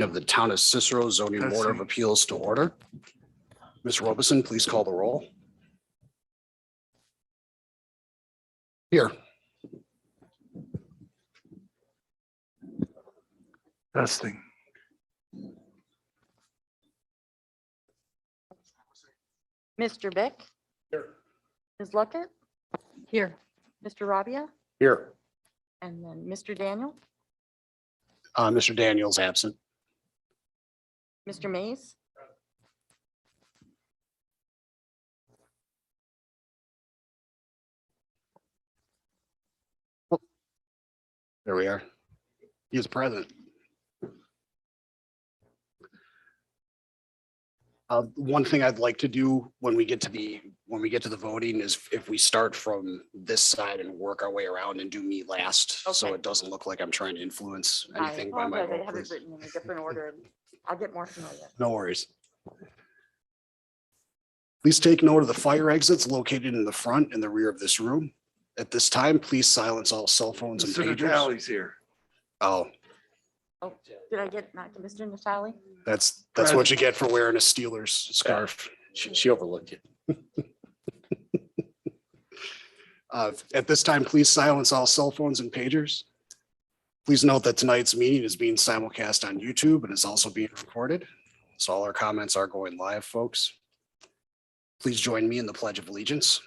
of the Town of Cicero Zoning Board of Appeals to order. Ms. Robeson, please call the roll. Here. Testing. Mr. Bick, Here. Ms. Luckett, Here. Mr. Rabia, Here. and then Mr. Daniel, Mr. Daniel's absent. Mr. Mays, There we are. He is present. One thing I'd like to do when we get to the voting is if we start from this side and work our way around and do me last, so Okay. it doesn't look like I'm trying to influence I anything by my apologize, I vote, have it please. written in a different order. And I'll get more familiar. No worries. Please take note of the fire exits located in the front and the rear of this room. At this time, please silence all cell phones and Mr. pagers. Natale's here. Oh, Oh, did I get not to Mr. Natali? that's what you get for wearing a Steelers scarf. She overlooked you. At this time, please silence all cell phones and pagers. Please note that tonight's meeting is being simulcast on YouTube and is also being recorded. So all our comments are going live, folks. Please join me in the Pledge of Allegiance.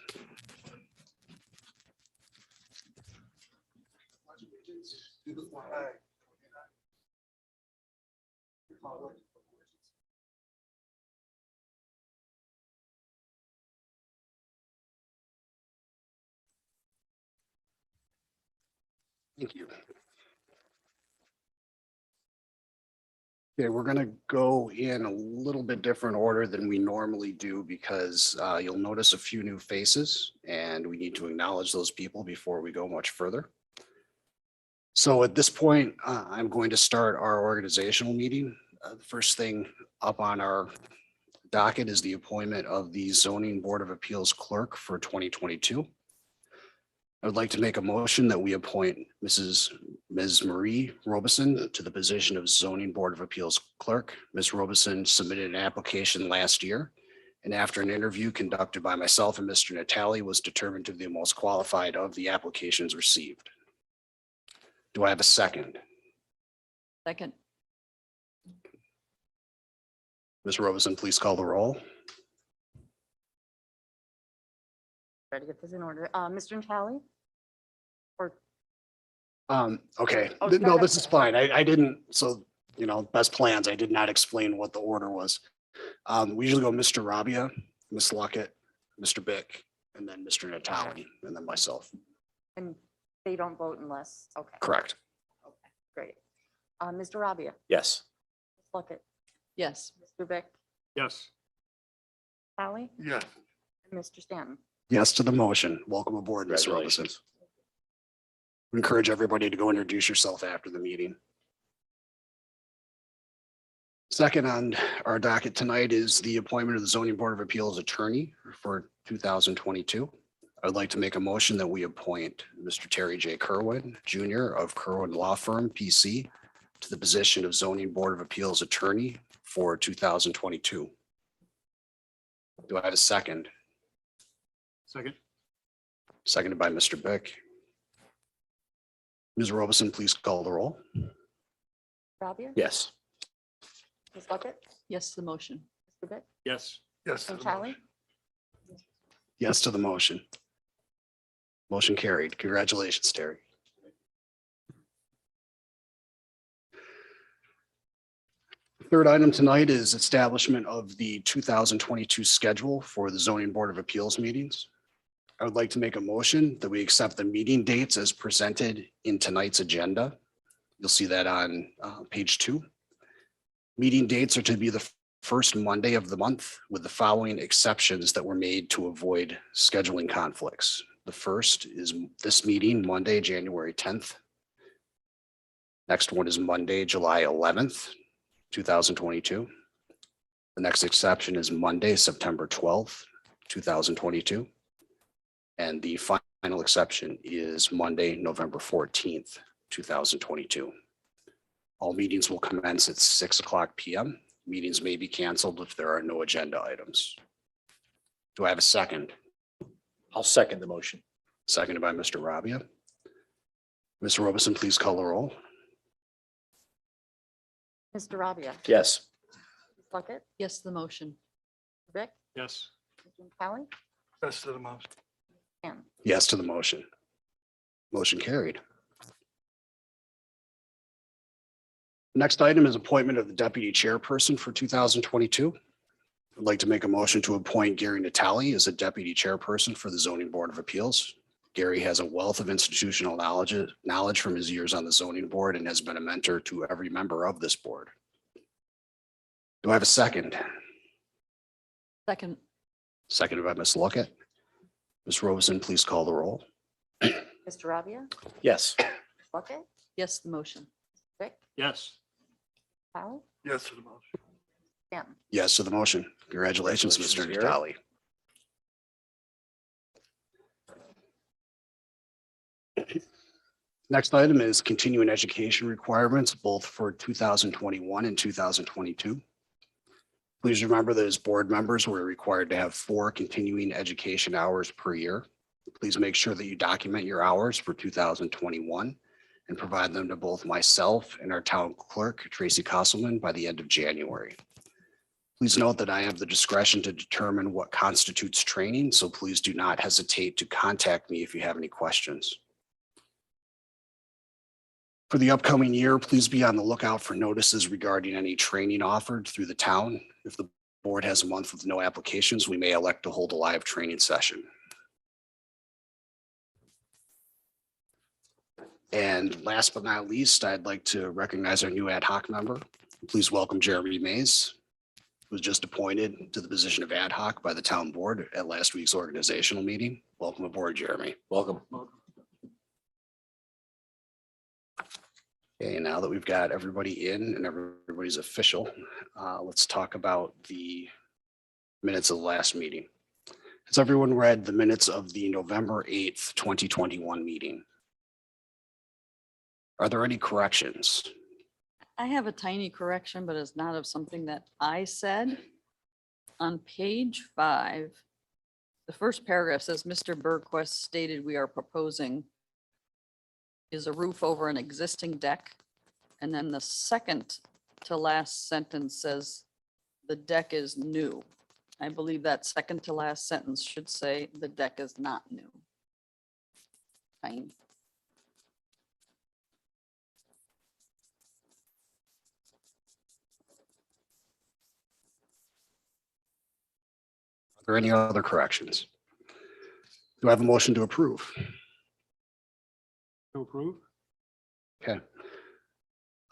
Thank you. Okay, we're gonna go in a little bit different order than we normally do because you'll notice a few new faces and we need to acknowledge those people before we go much further. So at this point, I'm going to start our organizational meeting. The first thing up on our docket is the appointment of the Zoning Board of Appeals clerk for 2022. I would like to make a motion that we appoint Ms. Marie Robeson to the position of Zoning Board of Appeals clerk. Ms. Robeson submitted an application last year, and after an interview conducted by myself and Mr. Natali, was determined to be the most qualified of the applications received. Do I have a second? Second. Ms. Robeson, please call the roll. Try to get this in order. Mr. Natali? Or, Okay, Oh, no, go this ahead. is fine. I didn't, so, best plans. I did not explain what the order was. We usually go Mr. Rabia, Ms. Luckett, Mr. Bick, and then Mr. Natali, and then myself. and they don't vote unless, okay. Correct. Okay, great. Mr. Rabia, Yes. Ms. Luckett, Yes. Mr. Bick, Yes. Natali, Yes. and Mr. Stanton. Yes to the motion. Welcome aboard, Ms. Robeson. We encourage everybody to go introduce yourself after the meeting. Second on our docket tonight is the appointment of the Zoning Board of Appeals attorney for 2022. I would like to make a motion that we appoint Mr. Terry J. Kerwin, Jr. of Kerwin Law Firm, PC, to the position of Zoning Board of Appeals attorney for 2022. Do I have a second? Second. Seconded by Mr. Bick. Ms. Robeson, please call the roll. Rabia? Yes. Ms. Luckett, Yes, to the motion. Mr. Bick, Yes. Yes. and Natali? Yes to the motion. Motion carried. Congratulations, Terry. Third item tonight is establishment of the 2022 schedule for the Zoning Board of Appeals meetings. I would like to make a motion that we accept the meeting dates as presented in tonight's agenda. You'll see that on page 2. Meeting dates are to be the first Monday of the month with the following exceptions that were made to avoid scheduling conflicts. The first is this meeting, Monday, January 10th. Next one is Monday, July 11th, 2022. The next exception is Monday, September 12th, 2022. And the final exception is Monday, November 14th, 2022. All meetings will commence at 6:00 PM. Meetings may be canceled if there are no agenda items. Do I have a second? I'll second the motion. Seconded by Mr. Rabia. Mr. Robison, please call the roll. Mr. Rabia, Yes. Ms. Luckett, Yes to the motion. Rick, Yes. Mr. Tally, Yes to the motion. Ken. Yes to the motion. Motion carried. Next item is appointment of the deputy chairperson for 2022. I'd like to make a motion to appoint Gary Natali as a deputy chairperson for the Zoning Board of Appeals. Gary has a wealth of institutional knowledge from his years on the zoning board and has been a mentor to every member of this board. Do I have a second? Second. Seconded by Ms. Luckett. Ms. Robeson, please call the roll. Mr. Rabia, Yes. Ms. Luckett, Yes to the motion. Rick, Yes. Tally, Yes to the motion. Ken. Yes to the motion. Congratulations, Mr. Congratulations, Gary. Natali. Next item is continuing education requirements, both for 2021 and 2022. Please remember that as board members, we're required to have 4 continuing education hours per year. Please make sure that you document your hours for 2021 and provide them to both myself and our town clerk, Tracy Cosselman, by the end of January. Please note that I have the discretion to determine what constitutes training, so please do not hesitate to contact me if you have any questions. For the upcoming year, please be on the lookout for notices regarding any training offered through the town. If the board has a month with no applications, we may elect to hold a live training session. And last but not least, I'd like to recognize our new ad hoc member. Please welcome Jeremy Mays, who was just appointed to the position of ad hoc by the town board at last week's organizational meeting. Welcome aboard, Jeremy. Welcome. Okay, now that we've got everybody in and everybody's official, let's talk about the minutes of the last meeting. Has everyone read the minutes of the November 8th, 2021 meeting? Are there any corrections? I have a tiny correction, but it's not of something that I said. On page 5, the first paragraph says, Mr. Bergquist stated we are proposing is a roof over an existing deck. And then the second to last sentence says the deck is new. I believe that second to last sentence should say the deck is not new. Fine. Are there any other corrections? Do I have a motion to approve? To approve? Okay.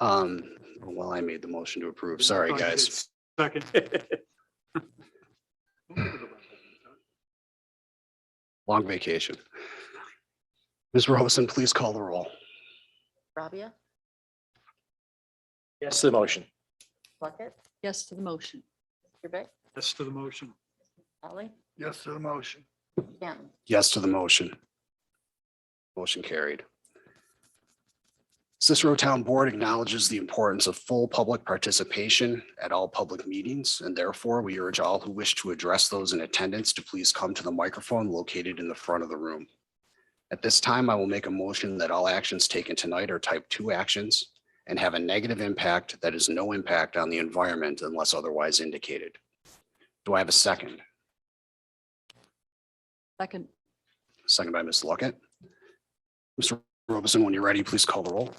Well, I made the motion to approve. Sorry, guys. Second. Long vacation. Ms. Robeson, please call the roll. Rabia, Yes to the motion. Luckett, Yes to the motion. Mr. Rick, Yes to the motion. Tally, Yes to the motion. Ken. Yes to the motion. Motion carried. Cicero Town Board acknowledges the importance of full public participation at all public meetings, and therefore we urge all who wish to address those in attendance to please come to the microphone located in the front of the room. At this time, I will make a motion that all actions taken tonight are type 2 actions and have a negative impact that is no impact on the environment unless otherwise indicated. Do I have a second? Second. Second by Ms. Luckett. Mr. Robeson, when you're ready, please call the roll.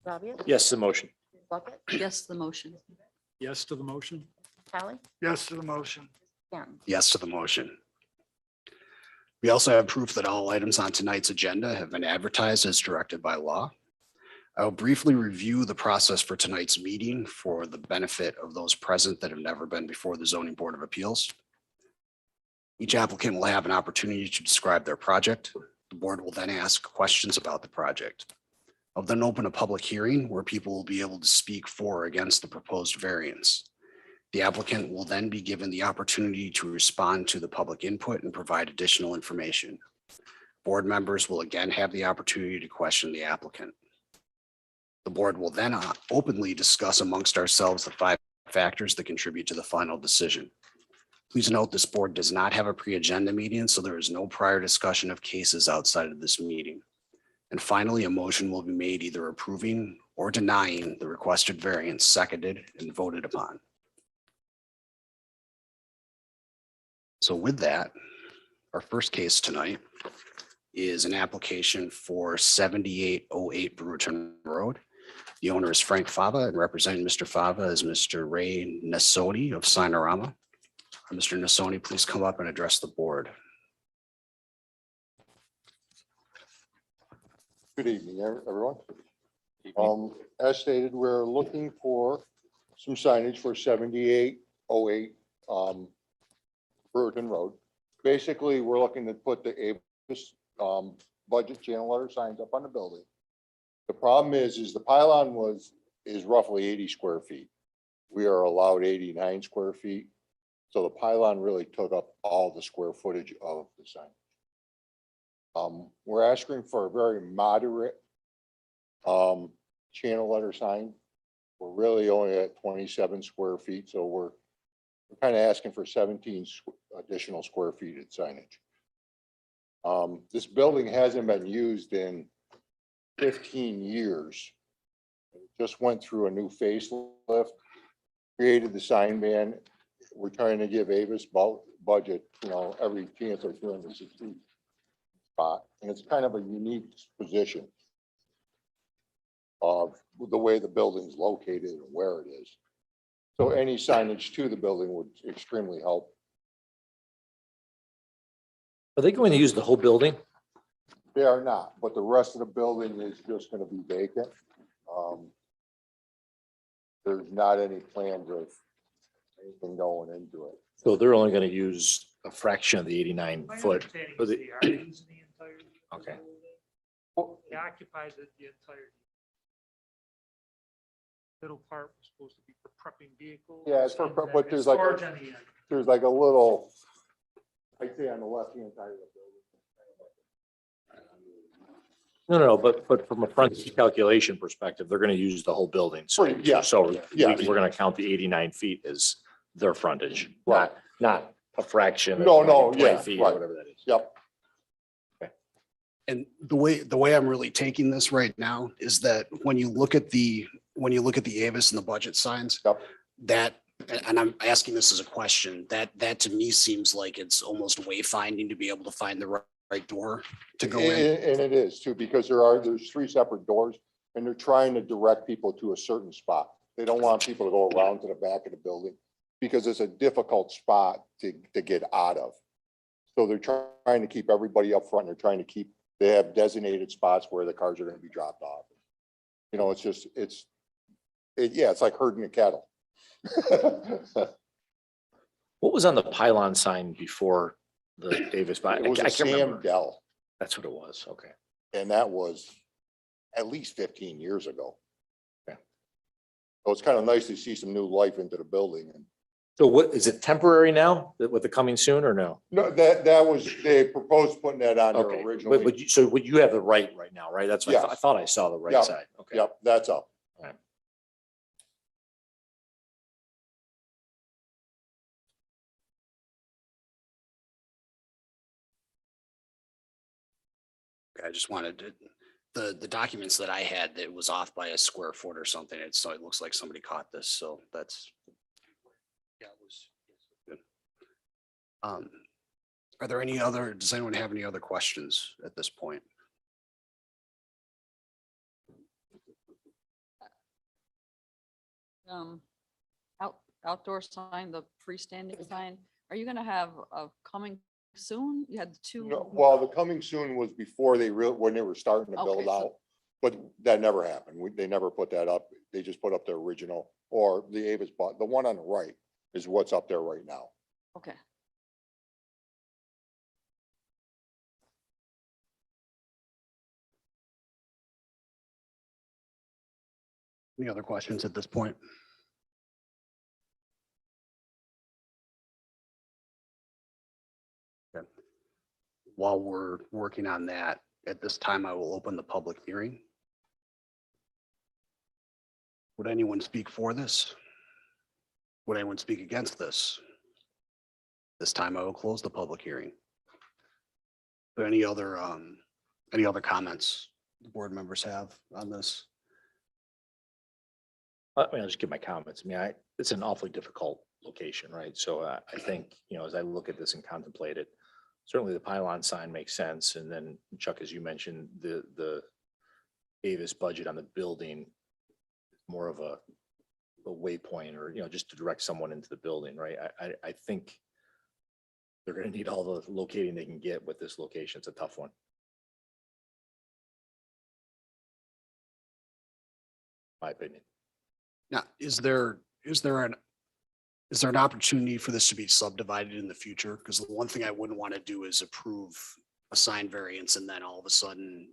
Rabia, Yes to the motion. Luckett, Yes to the motion. Yes to the motion. Tally, Yes to the motion. Ken. Yes to the motion. We also have proof that all items on tonight's agenda have been advertised as directed by law. I will briefly review the process for tonight's meeting for the benefit of those present that have never been before the Zoning Board of Appeals. Each applicant will have an opportunity to describe their project. The board will then ask questions about the project. I'll then open a public hearing where people will be able to speak for or against the proposed variance. The applicant will then be given the opportunity to respond to the public input and provide additional information. Board members will again have the opportunity to question the applicant. The board will then openly discuss amongst ourselves the 5 factors that contribute to the final decision. Please note this board does not have a pre-agenda meeting, so there is no prior discussion of cases outside of this meeting. And finally, a motion will be made either approving or denying the requested variance, seconded and voted upon. So with that, our first case tonight is an application for 7808 Brewington Road. The owner is Frank Fava, and representing Mr. Fava is Mr. Ray Nasoni of Sinorama. Mr. Nasoni, please come up and address the board. Good evening, everyone. As stated, we're looking for some signage for 7808 Brewington Road. Basically, we're looking to put the Avis budget channel letter signs up on the building. The problem is the pylon is roughly 80 square feet. We are allowed 89 square feet. So the pylon really took up all the square footage of the sign. We're asking for a very moderate channel letter sign. We're really only at 27 square feet, so we're kind of asking for 17 additional square feet of signage. This building hasn't been used in 15 years. It just went through a new facelift, created the sign ban. We're trying to give Avis budget, every chance of 260 spot. And it's kind of a unique position of the way the building's located and where it is. So any signage to the building would extremely help. Are they going to use the whole building? They are not, but the rest of the building is just going to be vacant. There's not any plans of anything going into it. So they're only going to use a fraction of the 89 foot. understanding for is the- they are using the entire. Okay. They occupy the entire. Middle part was supposed to be for prepping vehicles. Yeah, it's for and prep, then but there's like storage on the end. There's like a little, I'd say on the left-hand side of the building. No, but from a front calculation perspective, they're going to use the whole building. So, Right, yeah, so yeah. we're going to count the 89 feet as their frontage, Right. not a fraction. No, of no, 20 yeah, feet or right. whatever that is. Yep. And the way I'm really taking this right now is that when you look at the Avis and the budget signs, Yep. that, and I'm asking this as a question, that to me seems like it's almost wayfinding to be able to find the right door to go in. And it is too, because there's 3 separate doors and they're trying to direct people to a certain spot. They don't want people to go around to the back of the building because it's a difficult spot to get out of. So they're trying to keep everybody up front. They have designated spots where the cars are going to be dropped off. It's like herding a cattle. What was on the pylon sign before the Davis? It was a Sam Dell, That's what it was. Okay. and that was at least 15 years ago. Yeah. So it's kind of nice to see some new life into the building. And So what, is it temporary now with the coming soon or no? no, that was, they proposed putting that on there Okay, originally. but so would you have the right now, right? That's what I Yes. I thought I saw the right Yep. side. Okay. Yep, that's up. I just wanted to, the documents that I had, that was off by a square foot or something. So it looks like somebody caught this. So that's. Yeah, it was good. Are there does anyone have any other questions at this point? Outdoor sign, the freestanding sign, are you gonna have a coming soon? You had the 2. No, well, the coming soon was before when they were starting to Okay, build so- out, but that never happened. They never put that up. They just put up the original or the Avis, but the one on the right is what's up there right now. Okay. Any other questions at this point? Okay. While we're working on that, at this time, I will open the public hearing. Would anyone speak for this? Would anyone speak against this? This time I will close the public hearing. Are there any other comments the board members have on this? I mean, I'll just give my comments. I mean, it's an awfully difficult location, right? So I think, as I look at this and contemplate it, certainly the pylon sign makes sense. And then Chuck, as you mentioned, the Davis budget on the building, more of a waypoint or, just to direct someone into the building, right? I think they're going to need all the locating they can get with this location. It's a tough one. My opinion. Now, is there an opportunity for this to be subdivided in the future? Because the one thing I wouldn't want to do is approve a sign variance and then all of a sudden,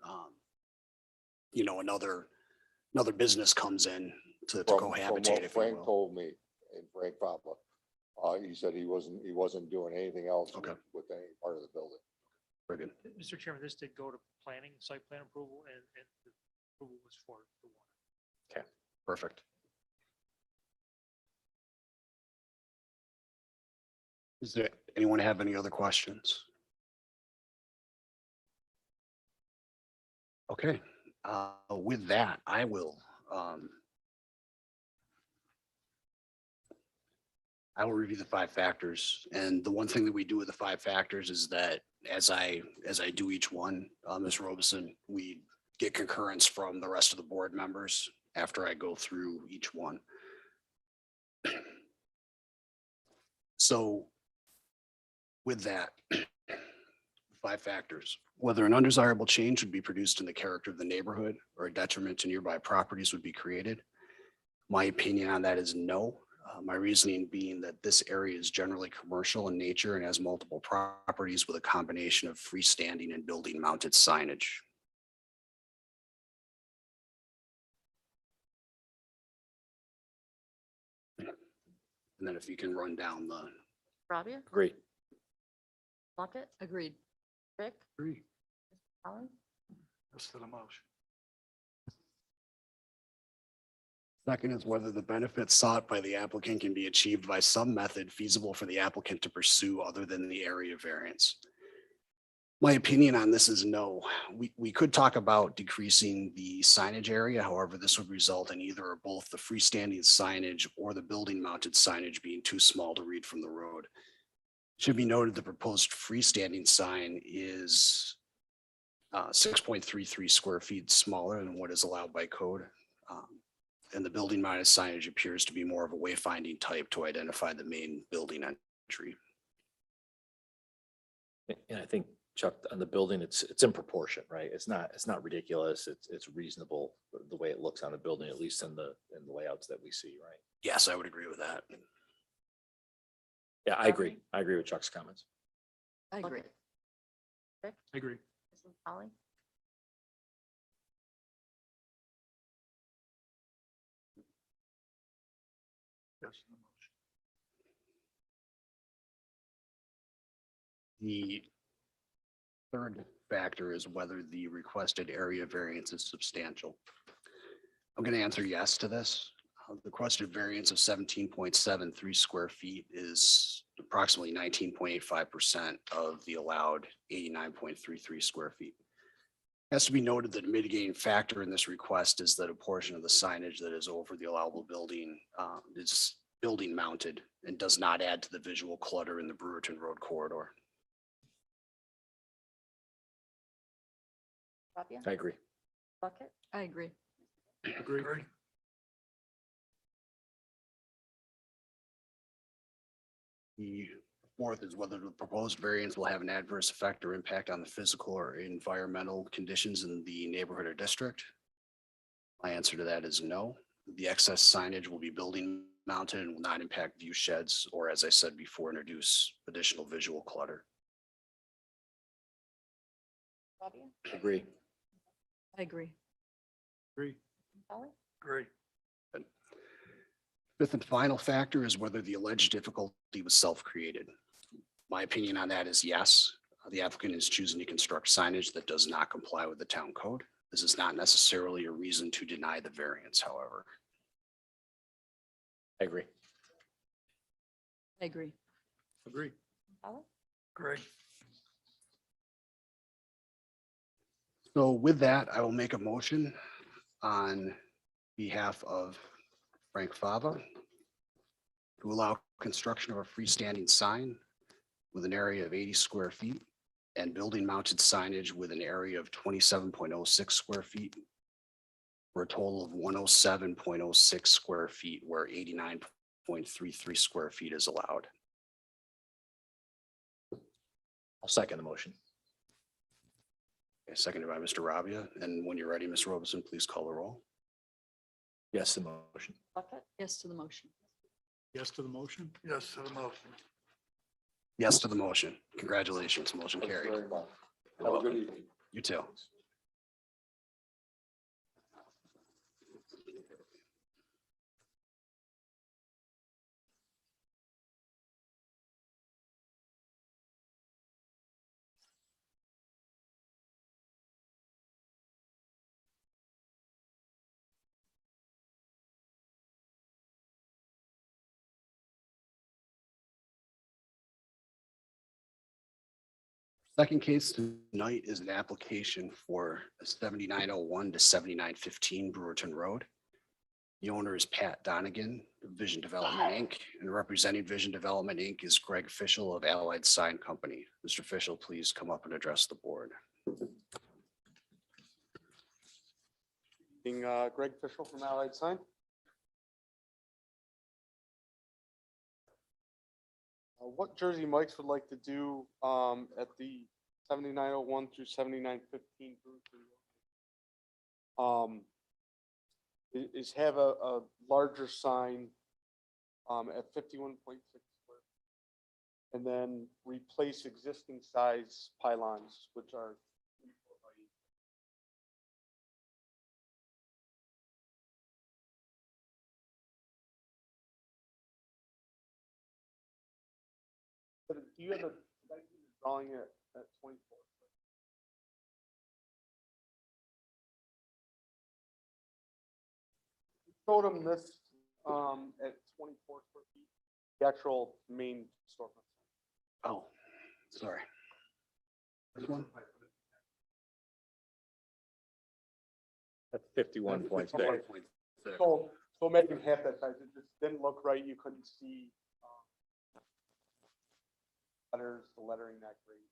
another business comes in to From cohabitate, what if you Frank will. told me, and Frank Papa, he said he wasn't doing anything else Okay. with any part of the building. Very good. Mr. Chairman, this did go to planning, site plan approval, and the approval was for the one. Perfect. Does anyone have any other questions? Okay, with that, I will review the 5 factors. And the one thing that we do with the 5 factors is that as I do each one, Ms. Robeson, we get concurrence from the rest of the board members after I go through each one. So with that, 5 factors, whether an undesirable change would be produced in the character of the neighborhood or a detriment to nearby properties would be created. My opinion on that is no. My reasoning being that this area is generally commercial in nature and has multiple properties with a combination of freestanding and building mounted signage. And then if you can run down the. Rabia, Great. Plunkett, Agreed. Rick, Agree. Allen, That's still a motion. Second is whether the benefits sought by the applicant can be achieved by some method feasible for the applicant to pursue other than the area variance. My opinion on this is no. We could talk about decreasing the signage area. However, this would result in either or both the freestanding signage or the building mounted signage being too small to read from the road. Should be noted the proposed freestanding sign is 6.33 square feet smaller than what is allowed by code. And the building mounted signage appears to be more of a wayfinding type to identify the main building entry. And I think, Chuck, on the building, it's in proportion, right? It's not ridiculous. It's reasonable the way it looks on the building, at least in the layouts that we see, right? Yes, I would agree with that. Yeah, I agree. I agree with Chuck's comments. I agree. Plunkett, Rick, I agree. Mrs. Holly, That's the motion. The third factor is whether the requested area variance is substantial. I'm going to answer yes to this. The requested variance of 17.73 square feet is approximately 19.85% of the allowed 89.33 square feet. It has to be noted that a mitigating factor in this request is that a portion of the signage that is over the allowable building is building mounted and does not add to the visual clutter in the Brewington Road corridor. Rabia, I agree. Plunkett, I agree. Agree. The fourth is whether the proposed variance will have an adverse effect or impact on the physical or environmental conditions in the neighborhood or district. My answer to that is no. The excess signage will be building mounted and will not impact view sheds or, as I said before, introduce additional visual clutter. Rabia, Agree. I agree. Agree. Holly, Agree. Fifth and final factor is whether the alleged difficulty was self-created. My opinion on that is yes. The applicant is choosing to construct signage that does not comply with the town code. This is not necessarily a reason to deny the variance, however. I agree. I agree. Agree. Tyler? Great. So with that, I will make a motion on behalf of Frank Fava to allow construction of a freestanding sign with an area of 80 square feet and building mounted signage with an area of 27.06 square feet for a total of 107.06 square feet, where 89.33 square feet is allowed. I'll second the motion. Okay, seconded by Mr. Rabia. And when you're ready, Ms. Robeson, please call the roll. Yes, to the motion. Bucket? Yes to the motion. Yes to the motion? Yes to the motion. Yes to the motion. Congratulations. Motion Thank you carried. very much. You're Have a good welcome. evening. You too. Second case tonight is an application for a 7901 to 7915 Brewerton Road. The owner is Pat Donegan of Vision Development, Inc., and representing Vision Development, Inc. is Greg Fischel of Allied Sign Company. Mr. Fischel, please come up and address the board. Being Greg Fischel from Allied Sign. What Jersey Mike's would like to do at the 7901 through 7915 is have a larger sign at 51.6 square, and then replace existing size pylons, which are 3 foot by 8. But do you have a drawing at 24? Showed them this at 24 square feet, the actual main storefront. Oh, sorry. This one? That's 51.6. So making half that size, it just didn't look right. You couldn't see letters, the lettering that great.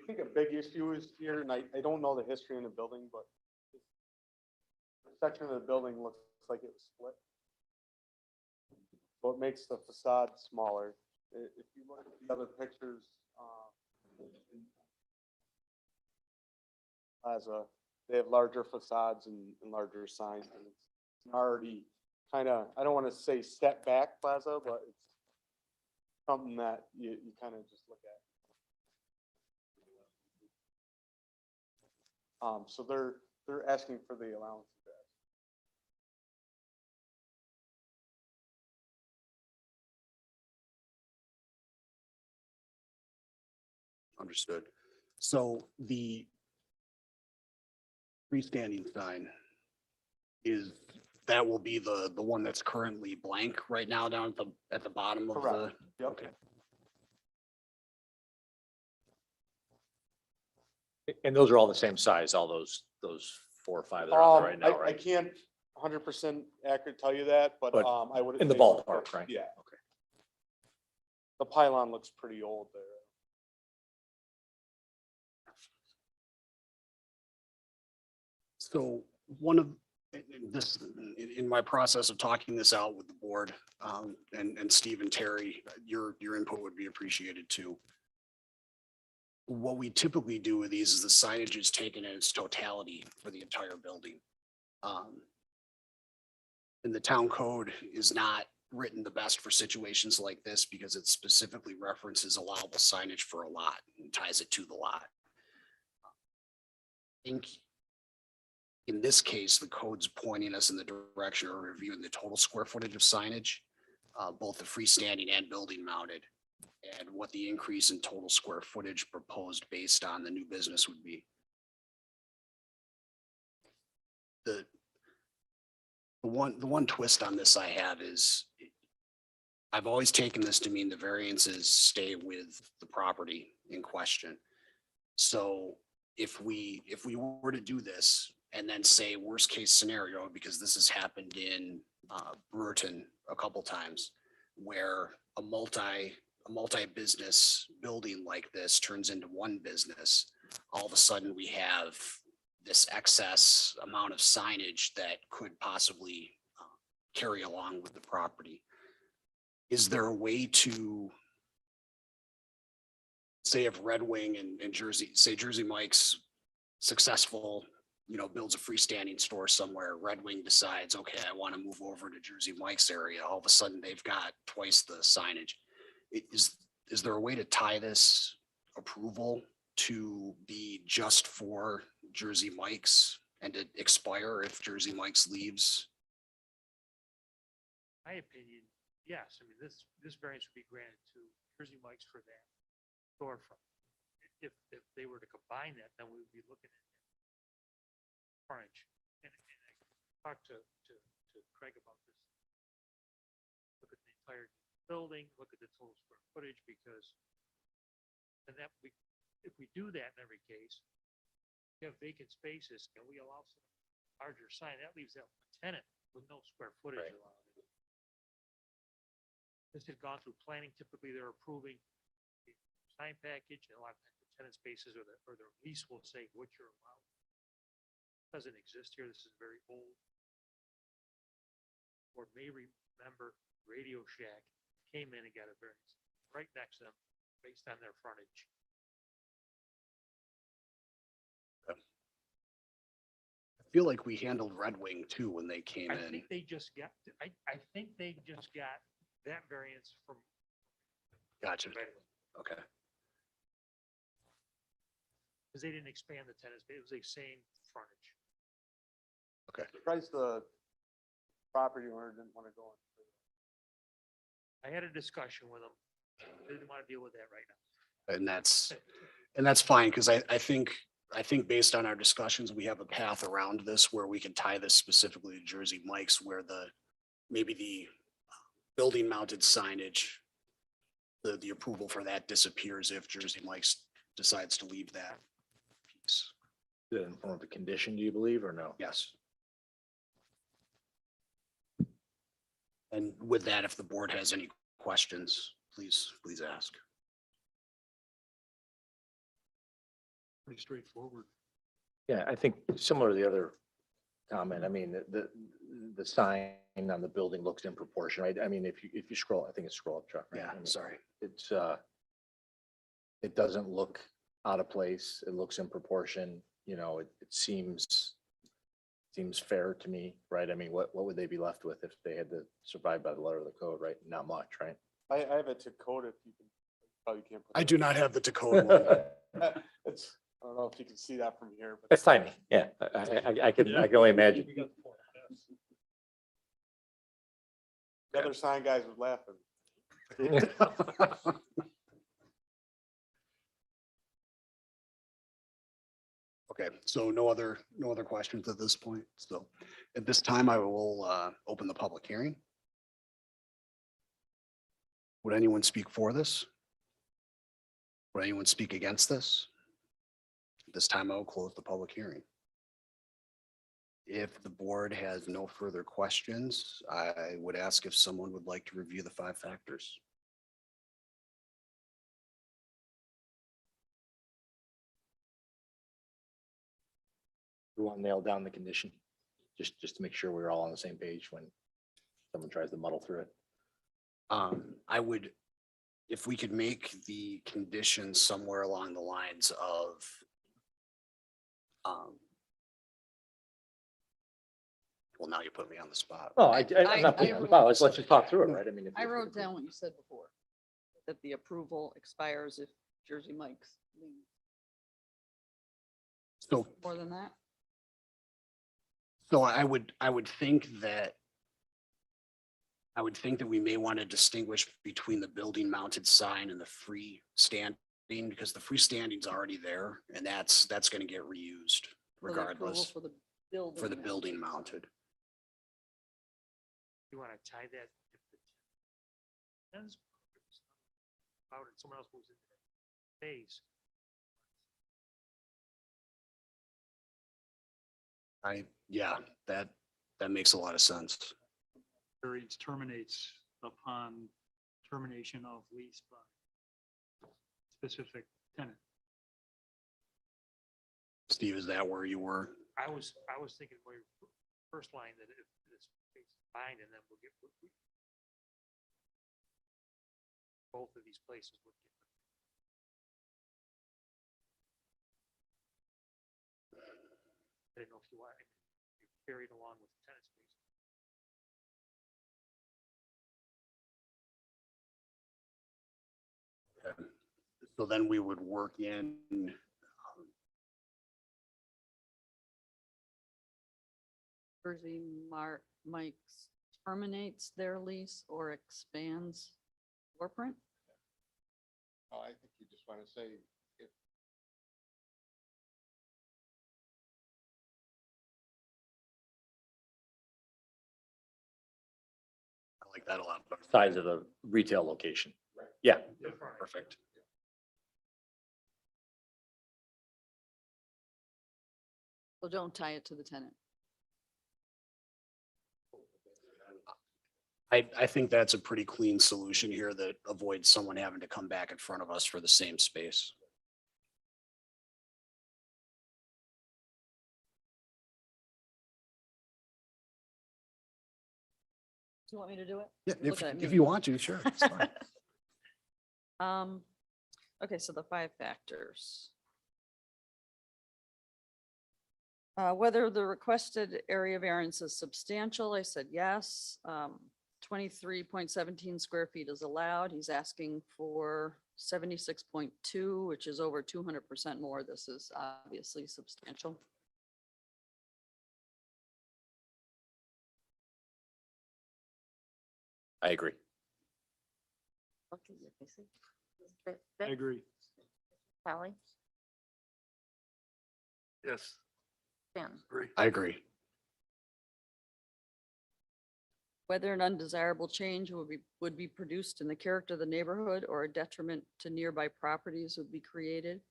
I think a big issue is here, and I don't know the history in the building, but the section of the building looks like it was split. So it makes the facade smaller. If you look at the other pictures, in Plaza, they have larger facades and larger signs, and it's already kind of, I don't want to say step back plaza, but it's something that you kind of just look at. So they're asking for the allowance of that. Understood. So the freestanding sign that will be the one that's currently blank right now down at the bottom of the. Correct. Yep. Okay. And those are all the same size, all those 4 or 5 that are on there right now, I right? can't 100% accurate tell you that, but But I would. in the they look ballpark, good. right? Yeah. Okay. The pylon looks pretty old there. So one of this, in my process of talking this out with the board, and Steve and Terry, your input would be appreciated too. What we typically do with these is the signage is taken in its totality for the entire building. And the town code is not written the best for situations like this because it specifically references allowable signage for a lot and ties it to the lot. I think in this case, the code's pointing us in the direction of reviewing the total square footage of signage, both the freestanding and building mounted, and what the increase in total square footage proposed based on the new business would be. The one twist on this I have is I've always taken this to mean the variances stay with the property in question. So if we were to do this and then say worst case scenario, because this has happened in Brewington a couple times, where a multi-business building like this turns into one business, all of a sudden we have this excess amount of signage that could possibly carry along with the property. Is there a way to say if Red Wing and Jersey, say Jersey Mike's successful, builds a freestanding store somewhere, Red Wing decides, okay, I want to move over to Jersey Mike's area. All of a sudden they've got twice the signage. Is there a way to tie this approval to be just for Jersey Mike's and to expire if Jersey Mike's leaves? My opinion, yes. I mean, this variance would be granted to Jersey Mike's for that storefront. If they were to combine that, then we would be looking at frontage. And I talked to Craig about this. Look at the entire building, look at the total square footage, because and that if we do that in every case, we have vacant spaces and we allow some larger sign, that leaves that tenant with no square footage Right. allowed. This had gone through planning. Typically, they're approving the sign package, and a lot of times the tenant spaces or the lease will say what you're allowed. Doesn't exist here. This is very old. Or may remember Radio Shack came in and got a variance right next to them based on their frontage. I feel like we handled Red Wing too when they came I in. think they just got, I think they just got that variance from Gotcha. Red Wing, Okay. because they didn't expand the tenants, it was the same frontage. Surprised the property owner didn't want to go on. I had a discussion with them. They didn't want to deal with that right now. And that's fine, because I think based on our discussions, we have a path around this where we can tie this specifically to Jersey Mike's, where maybe the building mounted signage, the approval for that disappears if Jersey Mike's decides to leave that piece. Is it in form of a condition, do you believe, or no? Yes. And with that, if the board has any questions, please ask. Pretty straightforward. Yeah, I think similar to the other comment, I mean, the sign on the building looks in proportion, right? I mean, if you scroll, I think it's scroll up, Chuck. Right? Yeah, I mean, sorry. It's, it doesn't look out of place. It looks in proportion, it seems fair to me, right? I mean, what would they be left with if they had to survive by the letter of the code, right? Not much, right? I have it to code if you can, probably can't. put I it- do not have the Dakota one. It's, I don't know if you can see that from here, but It's tiny, yeah. I can only imagine. the other sign guys was laughing. Okay, so no other questions at this point. So at this time, I will open the public hearing. Would anyone speak for this? Would anyone speak against this? At this time, I will close the public hearing. If the board has no further questions, I would ask if someone would like to review the 5 factors. We want to nail down the condition, just to make sure we're all on the same page when someone tries to muddle through it. I would, if we could make the conditions somewhere along the lines of well, now you put me on the spot. Oh, I'm not putting you on the spot. Let's just talk through it, right? I mean. I wrote down what you said before, that the approval expires if Jersey Mike's leaves. So More than that? So I would think that we may want to distinguish between the building mounted sign and the freestanding, because the freestanding's already there and that's going to get reused For the approval regardless For the building. for the then. building mounted. You want to tie that? Depends about it, someone else moves into that space. Yeah, that makes a lot of sense. Variance terminates upon termination of lease by specific tenant. Steve, is that where you were? I was thinking my first line that if this is fine and then we'll get both of these places would get. I didn't know if you want, you carried along with the tenant space. So then we would work in, Jersey Mike's terminates their lease or expands storefront? I think you just want to say if I like that a lot better. Size of the retail location. Yeah, Perfect. So don't tie it to the tenant. I think that's a pretty clean solution here that avoids someone having to come back in front of us for the same space. Do you want me to do it? Yeah, Look at if me. you want to, sure. It's fine. Okay, so the 5 factors. Whether the requested area variance is substantial, I said yes. 23.17 square feet is allowed. He's asking for 76.2, which is over 200% more. This is obviously substantial. I agree. Okay, you're facing. Vic, I agree. Sally, Yes. Stan, Agree. I agree. Whether an undesirable change would be produced in the character of the neighborhood or a detriment to nearby properties would be created.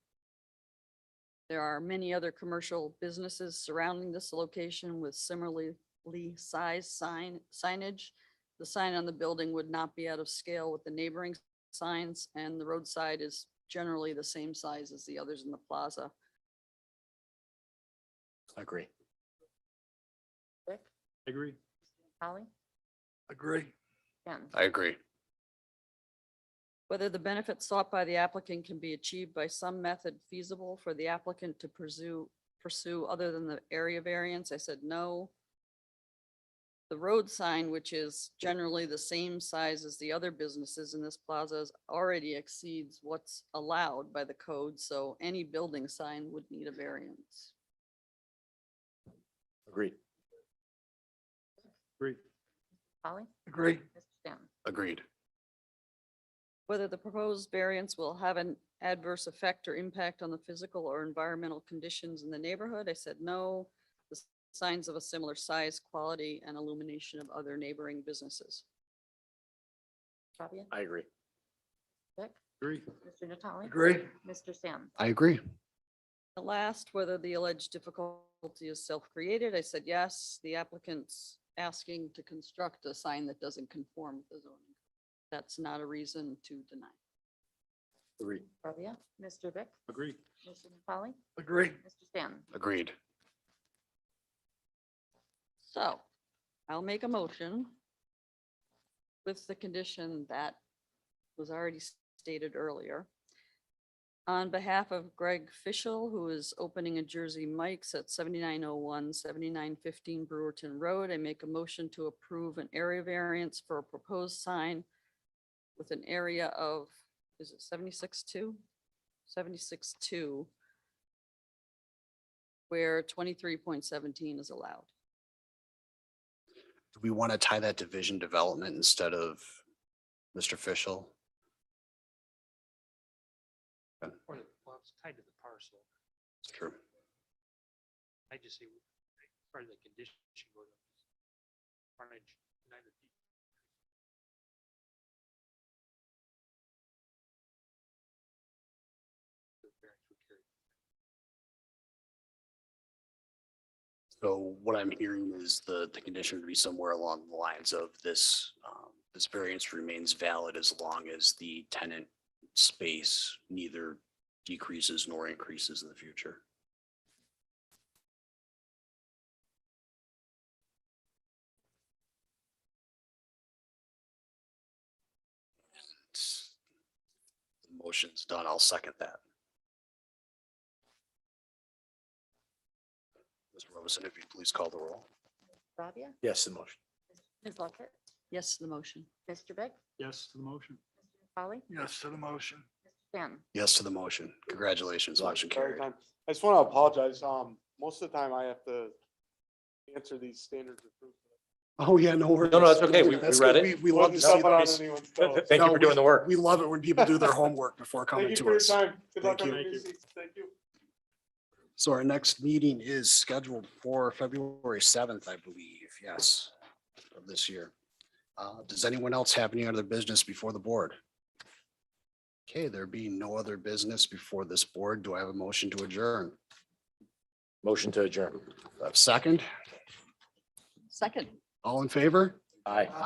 There are many other commercial businesses surrounding this location with similarly sized signage. The sign on the building would not be out of scale with the neighboring signs, and the roadside is generally the same size as the others in the plaza. I agree. Vic, I agree. Holly, Agree. Stan. I agree. Whether the benefits sought by the applicant can be achieved by some method feasible for the applicant to pursue other than the area variance, I said no. The road sign, which is generally the same size as the other businesses in this plaza, already exceeds what's allowed by the code, so any building sign would need a variance. Agreed. Agree. Holly, Agree. Mr. Stan. Agreed. Whether the proposed variance will have an adverse effect or impact on the physical or environmental conditions in the neighborhood, I said no. The signs of a similar size, quality, and illumination of other neighboring businesses. Rabia, I agree. Vic, Agree. Mr. Natali. Agree. Mr. Stan. I agree. The last, whether the alleged difficulty is self-created, I said yes. The applicant's asking to construct a sign that doesn't conform with the zoning. That's not a reason to deny. Agree. Rabia, Mr. Vic, Agree. Mr. Natali, Agree. Mr. Stan. Agreed. So I'll make a motion with the condition that was already stated earlier. On behalf of Greg Fischel, who is opening a Jersey Mike's at 7901, 7915 Brewerton Road, I make a motion to approve an area variance for a proposed sign with an area of, is it 76.2? 76.2, where 23.17 is allowed. Do we want to tie that to vision development instead of Mr. Fischel? Or well, it's tied to the parcel. It's true. I just say, part of the condition, go to frontage, 9 feet. So what I'm hearing is the condition would be somewhere along the lines of this, this variance remains valid as long as the tenant space neither decreases nor increases in the future. The motion's done. I'll second that. Ms. Robeson, if you please call the roll. Rabia, Yes, to the motion. Ms. Luckett, Yes to the motion. Mr. Beck, Yes to the motion. Holly, Yes to the motion. Mr. Shannon. Yes to the motion. Congratulations. Motion Sorry, carried. time. I just want to apologize. Most of the time I have to answer these standards of proof. Oh, yeah, no worries. No, no, that's okay. We That's read good. it. We love to see Stepping on those. anyone's toes. Thank you No, for doing the work. We love it when people do their homework before Thank coming you to for your us. time. Good luck Thank on you. your new seats. Thank you. So our next meeting is scheduled for February 7th, I believe. Yes, of this year. Does anyone else have any other business before the board? Okay, there being no other business before this board, do I have a motion to adjourn? Motion to adjourn. Do I have a second? Second. All in favor? Aye.